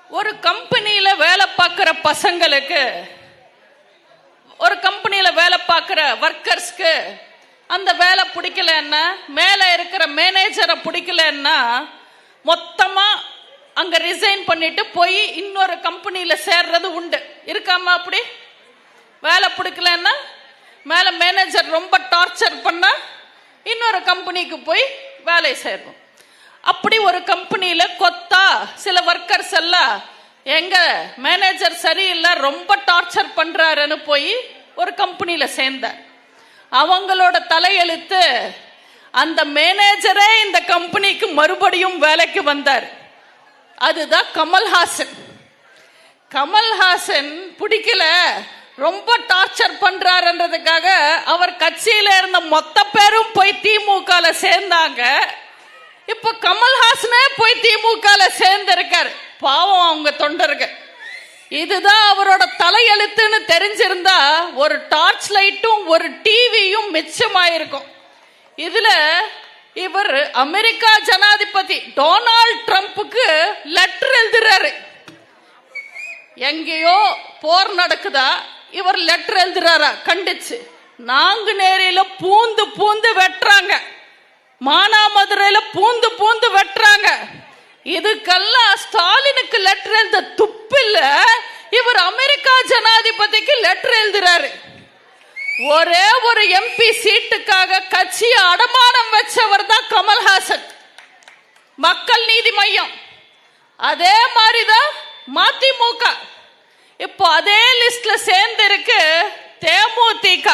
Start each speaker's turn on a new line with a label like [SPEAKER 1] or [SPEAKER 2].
[SPEAKER 1] ஒரு கம்பெனியில வேலை பார்க்குற பசங்களுக்கு, ஒரு கம்பெனியில வேலை பார்க்குற ஒர்க்கர்ஸ்க்கு அந்த வேலை பிடிக்கலன்னா, மேலே இருக்கிற மேனேஜரை பிடிக்கலன்னா மொத்தமா அங்க ரிசைன் பண்ணிட்டு போய் இன்னொரு கம்பெனியில சேர்றது உண்டு. இருக்காமா அப்படி? வேலை பிடிக்கலன்னா மேல மேனேஜர் ரொம்ப டார்ச்சர் பண்ணா இன்னொரு கம்பெனிக்கு போய் வேலை செய்யணும். அப்படி ஒரு கம்பெனியில கொத்தா சில ஒர்க்கர்ஸ் எல்லாம் எங்க மேனேஜர் சரியில்லை, ரொம்ப டார்ச்சர் பண்றாருன்னு போய் ஒரு கம்பெனியில சேர்ந்தார். அவங்களோட தலையெழுத்து அந்த மேனேஜரே இந்த கம்பெனிக்கு மறுபடியும் வேலைக்கு வந்தார். அதுதான் கமல்ஹாசன். கமல்ஹாசன் பிடிக்கல, ரொம்ப டார்ச்சர் பண்றாருன்றதுக்காக அவர் கட்சியில இருந்த மொத்த பேரும் போய் திமுக சேர்ந்தாங்க. இப்ப கமல்ஹாசனே போய் திமுக சேர்ந்திருக்காரு. பாவம் அவங்க தொண்டர்கள். இதுதான் அவரோட தலையெழுத்துன்னு தெரிஞ்சிருந்தா ஒரு டார்ச் லைட்டும் ஒரு டிவியும் மிச்சமாயிருக்கும். இதுல இவர் அமெரிக்கா ஜனாதிபதி டொனால்ட் ட்ரம்ப்புக்கு லெட்டர் எழுதுறாரு. எங்கேயோ போர் நடக்குதா, இவர் லெட்டர் எழுதுறாரா கண்டிச்சு. நாங்குநேரியில பூந்து பூந்து வெட்டுறாங்க, மானாமதுரையில பூந்து பூந்து வெட்டுறாங்க. இதுக்கெல்லாம் ஸ்டாலினுக்கு லெட்டர் எழுத துப்பில்ல, இவர் அமெரிக்கா ஜனாதிபதிக்கு லெட்டர் எழுதுறாரு. ஒரே ஒரு எம்பி சீட்டுக்காக கட்சியை அடமானம் வச்சவர் தான் கமல்ஹாசன். மக்கள் நீதி மையம் அதே மாதிரிதான் மதிமுக. இப்போ அதே லிஸ்ட்ல சேர்ந்து இருக்கு தேமுதிக.